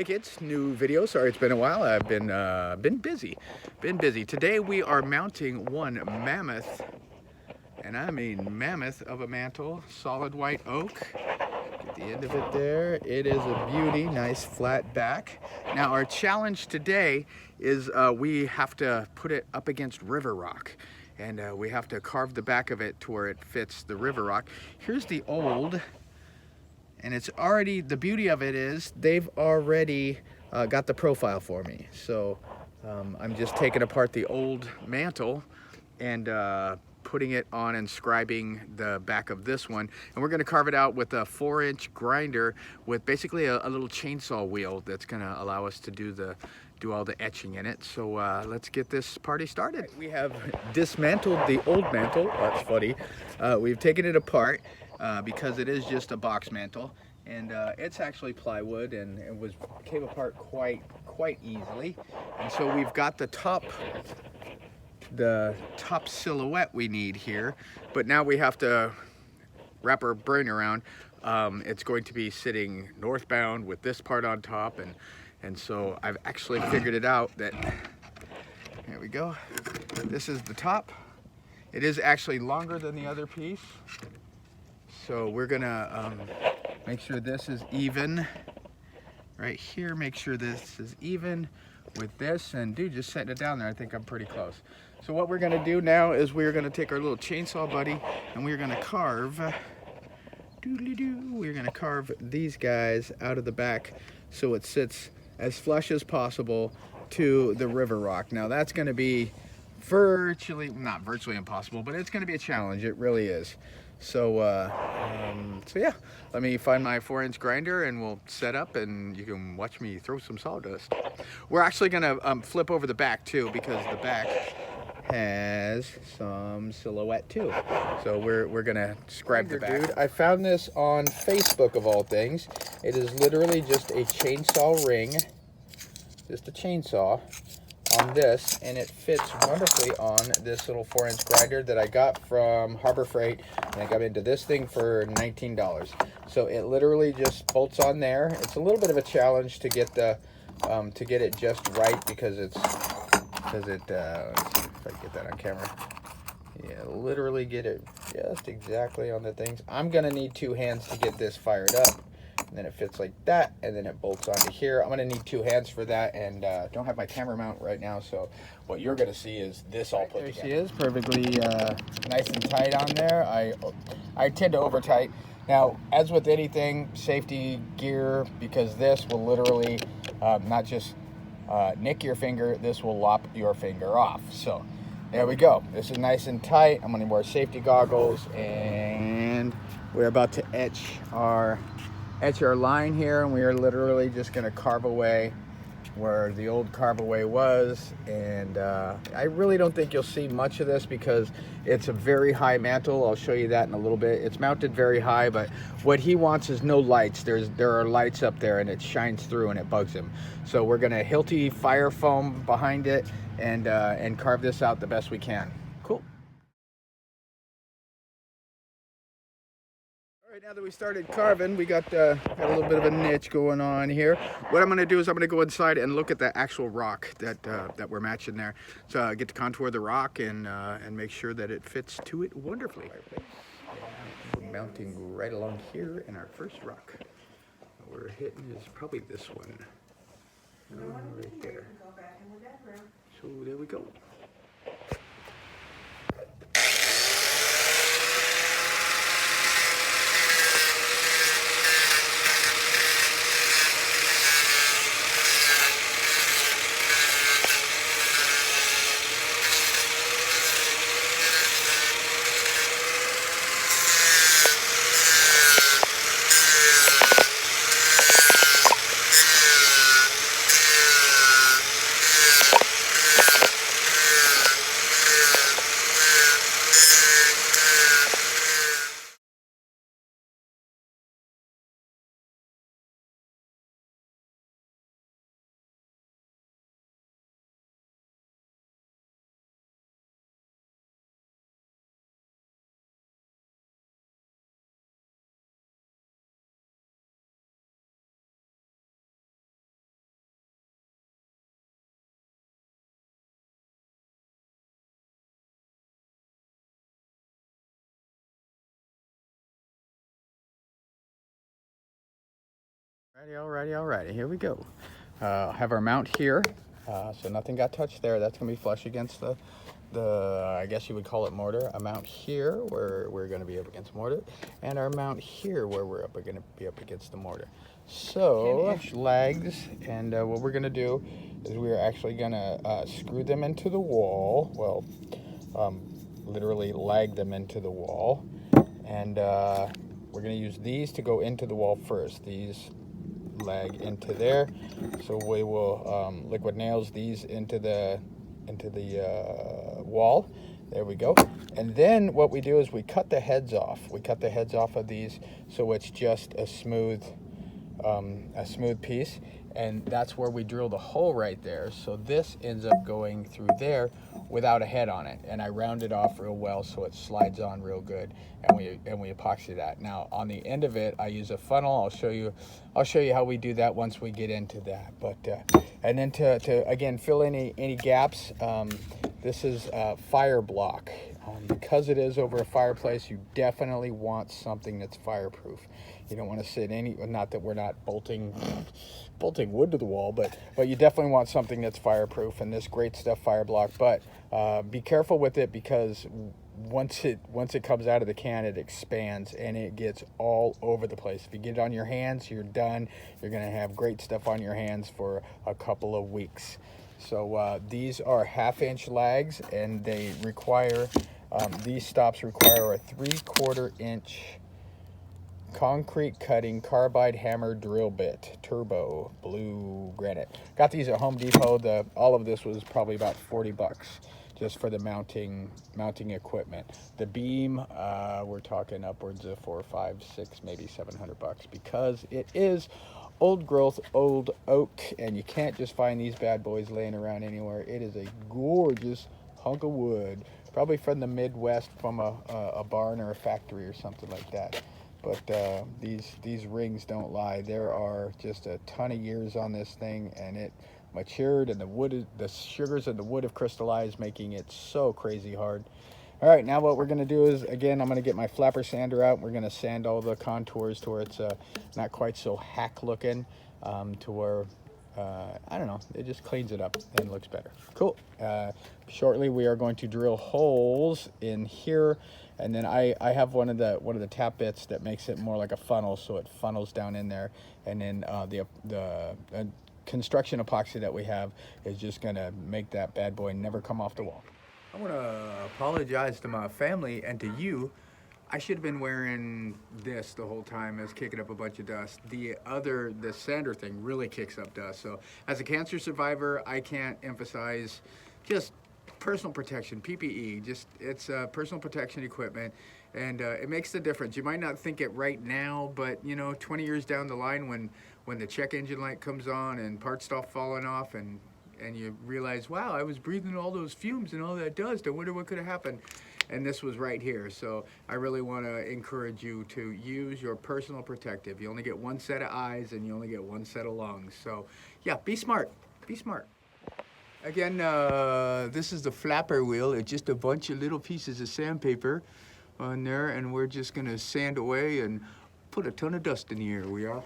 Hey kids, new video. Sorry it's been a while. I've been busy. Today we are mounting one mammoth, and I mean mammoth of a mantle, solid white oak. At the end of it there, it is a beauty, nice flat back. Now our challenge today is we have to put it up against river rock, and we have to carve the back of it to where it fits the river rock. Here's the old. And it's already, the beauty of it is they've already got the profile for me. So I'm just taking apart the old mantle and putting it on and scribing the back of this one. And we're gonna carve it out with a 4-inch grinder with basically a little chainsaw wheel that's gonna allow us to do all the etching in it. So let's get this party started. We have dismantled the old mantle. That's funny. We've taken it apart. Because it is just a box mantle, and it's actually plywood, and it came apart quite easily. And so we've got the top silhouette we need here, but now we have to wrap our brain around. It's going to be sitting northbound with this part on top, and so I've actually figured it out that, here we go, this is the top. It is actually longer than the other piece. So we're gonna make sure this is even right here. Make sure this is even with this, and dude, just setting it down there, I think I'm pretty close. So what we're gonna do now is we're gonna take our little chainsaw buddy and we're gonna carve, we're gonna carve these guys out of the back so it sits as flush as possible to the river rock. Now that's gonna be not virtually impossible, but it's gonna be a challenge. It really is. So yeah, let me find my 4-inch grinder and we'll set up and you can watch me throw some sawdust. We're actually gonna flip over the back too, because the back has some silhouette too. So we're gonna scribe the back. Dude, I found this on Facebook of all things. It is literally just a chainsaw ring, just a chainsaw on this, and it fits wonderfully on this little 4-inch grinder that I got from Harbor Freight, and I got into this thing for $19. So it literally just bolts on there. It's a little bit of a challenge to get it just right, because let's see if I can get that on camera. Yeah, literally get it just exactly on the things. I'm gonna need 2 hands to get this fired up. And then it fits like that, and then it bolts onto here. I'm gonna need 2 hands for that, and don't have my camera mount right now, so what you're gonna see is this all put together. There she is, perfectly nice and tight on there. I tend to over tight. Now, as with anything, safety gear, because this will literally not just nick your finger, this will lop your finger off. So there we go. This is nice and tight. I'm gonna wear safety goggles, and we're about to etch our line here, and we are literally just going to carve away where the old carve away was. And I really don't think you'll see much of this because it's a very high mantle. I'll show you that in a little bit. It's mounted very high, but what he wants is no lights. There are lights up there, and it shines through and it bugs him. So we're going to Hilti fire foam behind it and carve this out the best we can. Cool. All right, now that we started carving, we got a little bit of a niche going on here. What I'm going to do is I'm going to go inside and look at the actual rock that we're matching there. So get to contour the rock and make sure that it fits to it wonderfully. We're mounting right along here in our first rock. What we're hitting is probably this one. Right there. So there we go. Alrighty, here we go. Have our mount here, so nothing got touched there. That's gonna be flush against the I guess you would call it mortar. A mount here where we're gonna be up against mortar, and our mount here where we're gonna be up against the mortar. So 10-inch legs, and what we're gonna do is we're actually gonna screw them into the wall. Well, literally lag them into the wall, and we're gonna use these to go into the wall first. These lag into there, so we will liquid nails these into the wall. There we go. And then what we do is we cut the heads off. We cut the heads off of these so it's just a smooth piece, and that's where we drill the hole right there. So this ends up going through there without a head on it, and I round it off real well so it slides on real good, and we epoxy that. Now on the end of it I use a funnel. I'll show you how we do that once we get into that. But and then to again fill any gaps, this is fire block. Because it is over a fireplace, you definitely want something that's fireproof. You don't want to sit not that we're not bolting wood to the wall, but you definitely want something that's fireproof, and this great stuff, fire block. But be careful with it, because once it comes out of the can, it expands and it gets all over the place. If you get it on your hands, you're done. You're gonna have great stuff on your hands for a couple of weeks. So these are 1/2-inch lags, and they require these stops require a 3/4 inch concrete cutting carbide hammer drill bit, turbo blue granite. Got these at Home Depot. All of this was probably about $40 just for the mounting equipment. The beam, we're talking upwards of $4, $5, $6, maybe $700, because it is old growth, old oak, and you can't just find these bad boys laying around anywhere. It is a gorgeous hunk of wood, probably from the Midwest, from a barn or a factory or something like that. But these rings don't lie. There are just a ton of years on this thing, and it matured, and the sugars in the wood have crystallized, making it so crazy hard. All right, now what we're gonna do is, again, I'm gonna get my flapper sander out. We're gonna sand all the contours to where it's not quite so hack looking, to where I don't know, it just cleans it up and looks better. Cool. Shortly we are going to drill holes in here, and then I have one of the tap bits that makes it more like a funnel, so it funnels down in there, and then the construction epoxy that we have is just gonna make that bad boy never come off the wall. I want to apologize to my family and to you. I should have been wearing this the whole time. It's kicking up a bunch of dust. The sander thing really kicks up dust. So as a cancer survivor, I can't emphasize just personal protection, PPE. It's personal protection equipment, and it makes the difference. You might not think it right now, but 20 years down the line, when the check engine light comes on and parts stop falling off, and you realize, wow, I was breathing all those fumes and all that dust. I wonder what could have happened. And this was right here. So I really want to encourage you to use your personal protective. You only get one set of eyes, and you only get one set of lungs. So yeah, be smart. Be smart. Again, this is the flapper wheel. It's just a bunch of little pieces of sandpaper on there, and we're just gonna sand away and put a ton of dust in the air. We are.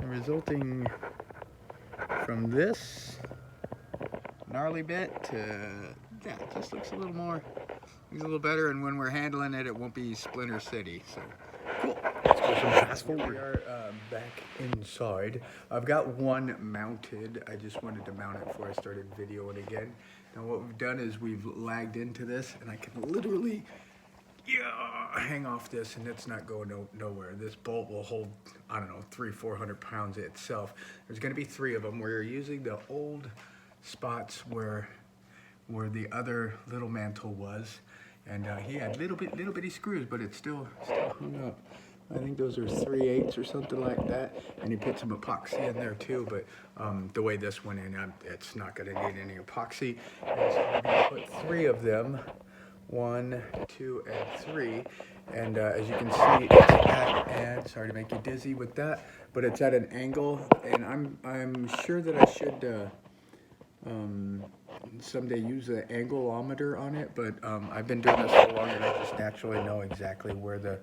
Resulting from this gnarly bit to that, it just looks a little better, and when we're handling it, it won't be Splinter City. So cool. Let's go some fast forward. We are back inside. I've got one mounted. I just wanted to mount it before I started videoing again. Now what we've done is we've lagged into this, and I can literally hang off this, and it's not going nowhere. This bolt will hold, I don't know, 300-400 pounds itself. There's going to be 3 of them. We're using the old spots where the other little mantle was, and he had little bitty screws, but it's still hung up. I think those are 3/8 or something like that. And he put some epoxy in there too, but the way this went in, it's not gonna need any epoxy. And so I'm gonna put 3 of them. 1, 2, and 3. And as you can see, it's at, and sorry to make you dizzy with that, but it's at an angle, and I'm sure that I should someday use an angleometer on it, but I've been doing this so long that I just naturally know exactly where the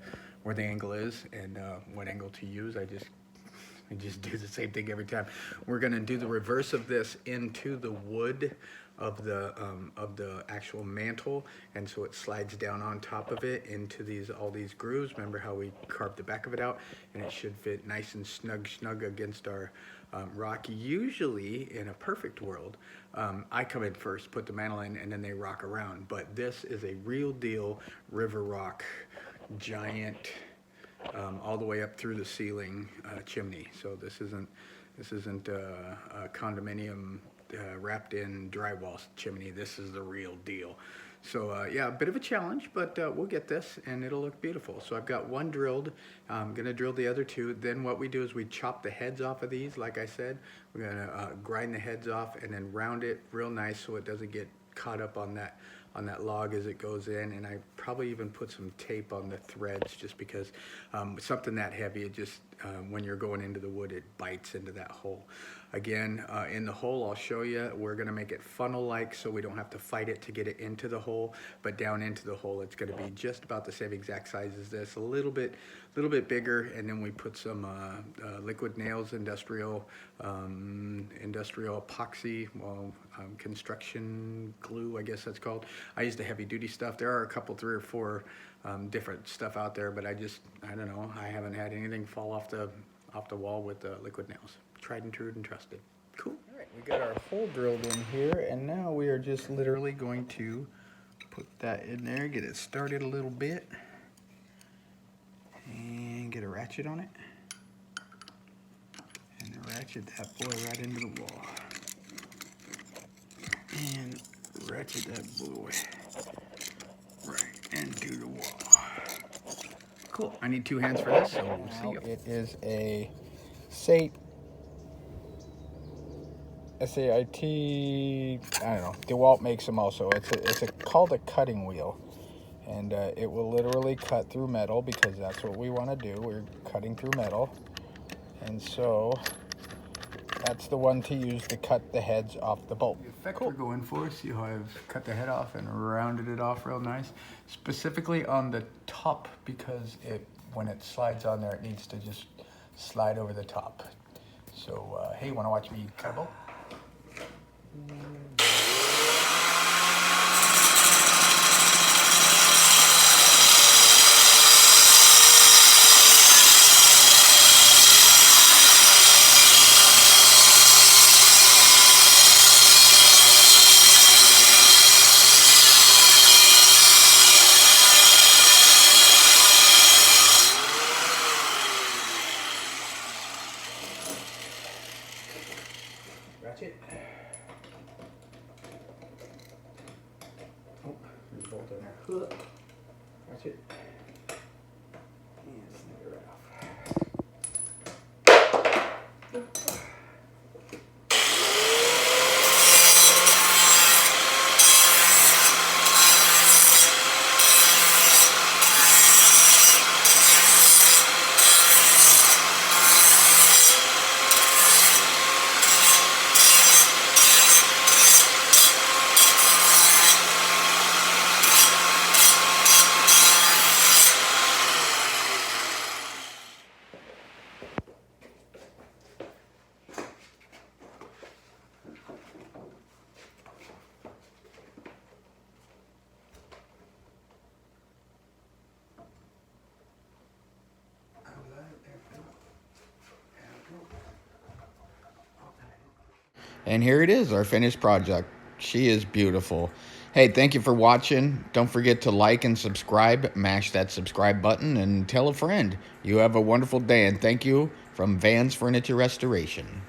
angle is and what angle to use. I just do the same thing every time. We're gonna do the reverse of this into the wood of the actual mantle, and so it slides down on top of it into all these grooves. Remember how we carved the back of it out, and it should fit nice and snug against our rock. Usually, in a perfect world, I come in first, put the mantle in, and then they rock around. But this is a real deal river rock, giant, all the way up through the ceiling chimney. So this isn't a condominium wrapped in drywall chimney. This is the real deal. So yeah, a bit of a challenge, but we'll get this and it'll look beautiful. So I've got one drilled. I'm gonna drill the other 2. Then what we do is we chop the heads off of these. Like I said, we're gonna grind the heads off and then round it real nice so it doesn't get caught up on that log as it goes in. And I probably even put some tape on the threads, just because something that heavy, it just when you're going into the wood, it bites into that hole. Again, in the hole, I'll show you, we're gonna make it funnel-like so we don't have to fight it to get it into the hole, but down into the hole, it's gonna be just about the same exact size as this, a little bit bigger, and then we put some liquid nails, industrial epoxy, construction glue, I guess that's called. I use the heavy-duty stuff. There are a couple, 3 or 4 different stuff out there, but I don't know, I haven't had anything fall off the wall with liquid nails. Tried and true and trusted. Cool. All right, we got our hole drilled in here, and now we are just literally going to put that in there, get it started a little bit, and get a ratchet on it, and ratchet that boy right into the wall, and ratchet that boy right into the wall. Cool. I need 2 hands for this, so we'll see you. It is a SAIT, I don't know, DeWalt makes them also. It's called a cutting wheel, and it will literally cut through metal, because that's what we want to do. We're cutting through metal, and so that's the one to use to cut the heads off the bolt. The effect we're going for, see how I've cut the head off and rounded it off real nice, specifically on the top, because when it slides on there, it needs to just slide over the top. So hey, want to watch me cut a bolt? Ratchet. Oh, there's a bolt in there. Ratchet. And snip it right off. And here it is, our finished project. She is beautiful. Hey, thank you for watching. Don't forget to like and subscribe. Mash that subscribe button and tell a friend. You have a wonderful day, and thank you from Vans Furniture Restoration.